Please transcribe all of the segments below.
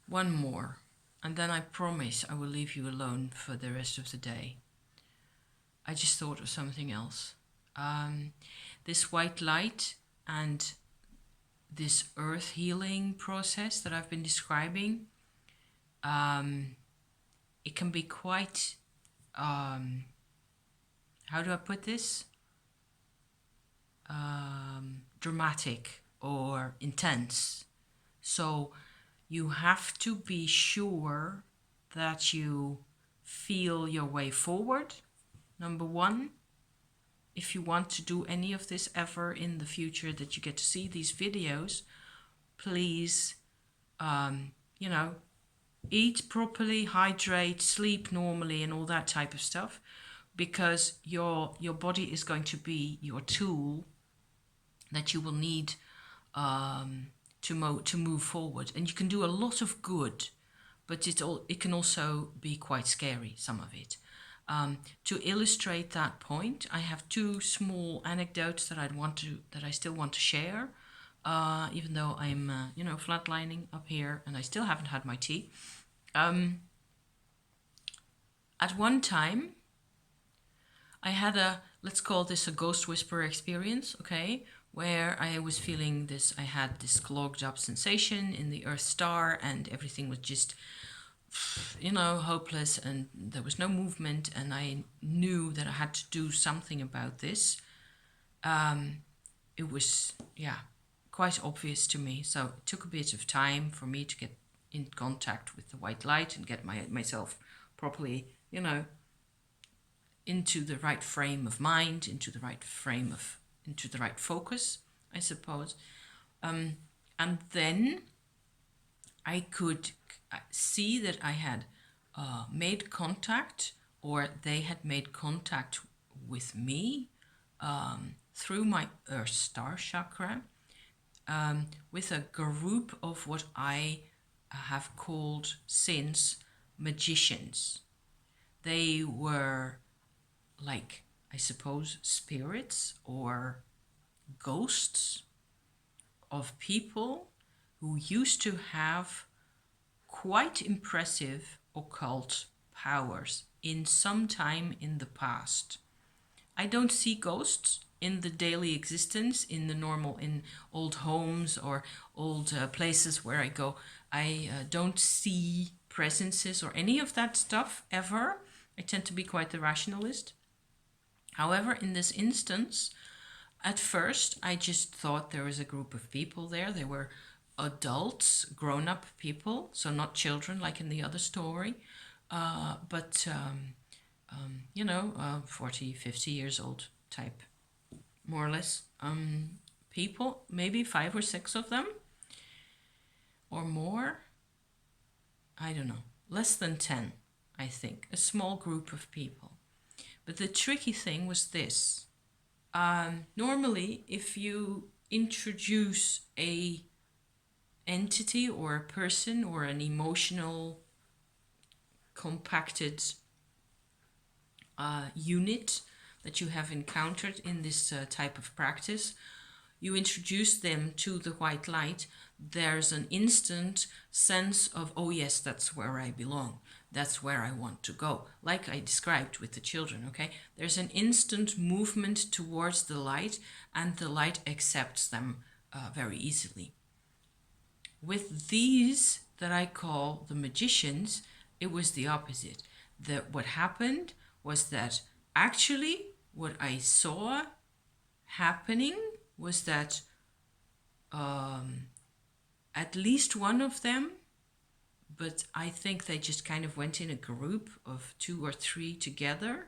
One more, and then I promise I will leave you alone for the rest of the day. I just thought of something else. This white light and this earth healing process that I've been describing, it can be quite, how do I put this? Dramatic or intense. So you have to be sure that you feel your way forward, number one. If you want to do any of this ever in the future, that you get to see these videos, please, eat properly, hydrate, sleep normally, and all that type of stuff, because your body is going to be your tool that you will need to move forward. And you can do a lot of good, but it can also be quite scary, some of it. To illustrate that point, I have two small anecdotes that I still want to share, even though I'm flatlining up here and I still haven't had my tea. At one time, I had let's call this a ghost whisperer experience, okay, where I was feeling this. I had this clogged up sensation in the Earth star, and everything was just, hopeless, and there was no movement, and I knew that I had to do something about this. It was, quite obvious to me. So it took a bit of time for me to get in contact with the white light and get myself properly, into the right frame of mind, into the right focus, I suppose. And then I could see that I had made contact, or they had made contact with me through my Earth Star chakra, with a group of what I have called since magicians. They were like, I suppose, spirits or ghosts of people who used to have quite impressive occult powers in some time in the past. I don't see ghosts in the daily existence, in old homes or old places where I go. I don't see presences or any of that stuff ever. I tend to be quite the rationalist. However, in this instance, at first, I just thought there was a group of people there. They were adults, grown-up people, so not children like in the other story, but 40, 50 years old type, more or less, people, maybe 5 or 6 of them, or more. I don't know, less than 10, I think, a small group of people. But the tricky thing was this. Normally, if you introduce a entity or a person or an emotional compacted unit that you have encountered in this type of practice, you introduce them to the white light, there's an instant sense of, oh yes, that's where I belong. That's where I want to go. Like I described with the children, okay? There's an instant movement towards the light, and the light accepts them very easily. With these that I call the magicians, it was the opposite. What happened was that actually what I saw happening was that at least one of them, but I think they just kind of went in a group of 2 or 3 together.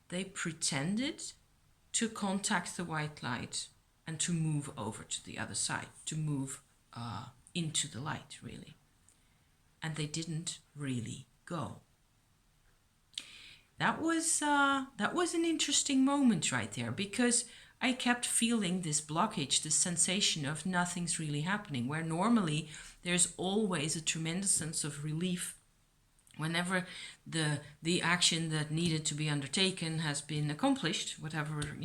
They pretended to contact the white light and to move over to the other side, to move into the light, really. And they didn't really go. That was an interesting moment right there, because I kept feeling this blockage, this sensation of nothing's really happening, where normally there's always a tremendous sense of relief whenever the action that needed to be undertaken has been accomplished, whatever,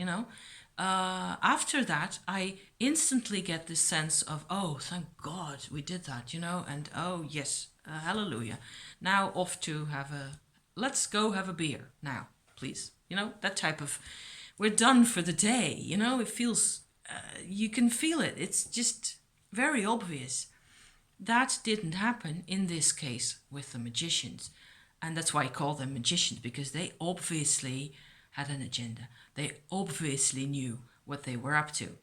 after that, I instantly get this sense of, oh, thank God we did that, you know, and oh, yes, hallelujah. Now off to let's go have a beer now, please. You know, that type of, we're done for the day, you know, it feels, you can feel it. It's just very obvious. That didn't happen in this case with the magicians. And that's why I call them magicians, because they obviously had an agenda. They obviously knew what they were up to.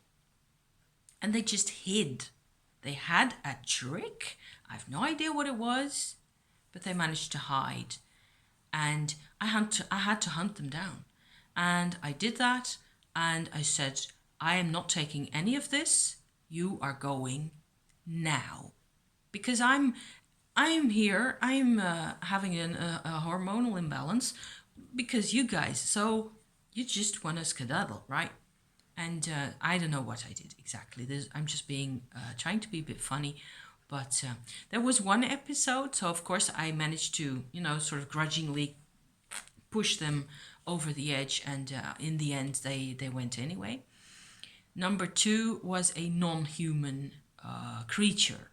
And they just hid. They had a trick. I have no idea what it was, but they managed to hide. And I had to hunt them down. And I did that. And I said, I am not taking any of this. You are going now. Because I'm here. I'm having a hormonal imbalance because you guys. So you just want to skedaddle, right? And I don't know what I did exactly. I'm just being trying to be a bit funny, but there was one episode. So of course I managed to, you know, sort of grudgingly push them over the edge, and in the end they went anyway. Number 2 was a non-human creature,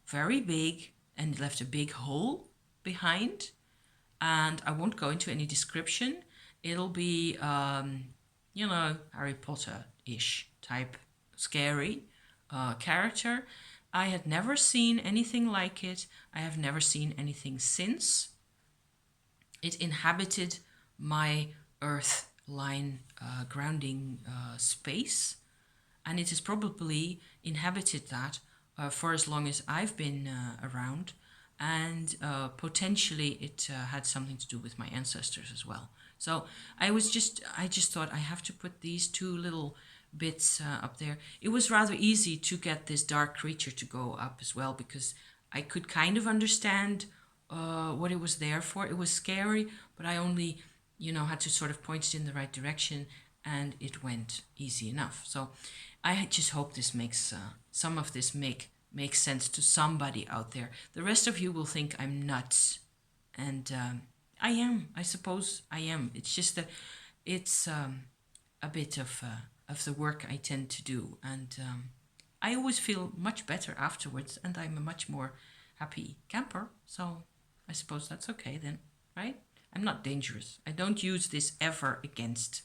very big, and left a big hole behind. And I won't go into any description. It'll be, you know, Harry Potter-ish type scary character. I had never seen anything like it. I have never seen anything since. It inhabited my earth line grounding space, and it has probably inhabited that for as long as I've been around, and potentially it had something to do with my ancestors as well. So I just thought I have to put these 2 little bits up there. It was rather easy to get this dark creature to go up as well, because I could kind of understand what it was there for. It was scary, but I only, you know, had to sort of point it in the right direction, and it went easy enough. So I just hope this makes some of this makes sense to somebody out there. The rest of you will think I'm nuts, and I am. I suppose I am. It's just that it's a bit of the work I tend to do, and I always feel much better afterwards, and I'm a much more happy camper. So I suppose that's okay then, right? I'm not dangerous. I don't use this ever against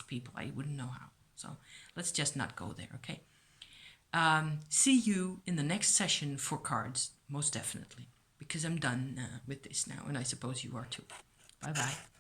people. I wouldn't know how. So let's just not go there, okay? See you in the next session for cards, most definitely, because I'm done with this now, and I suppose you are too. Bye-bye.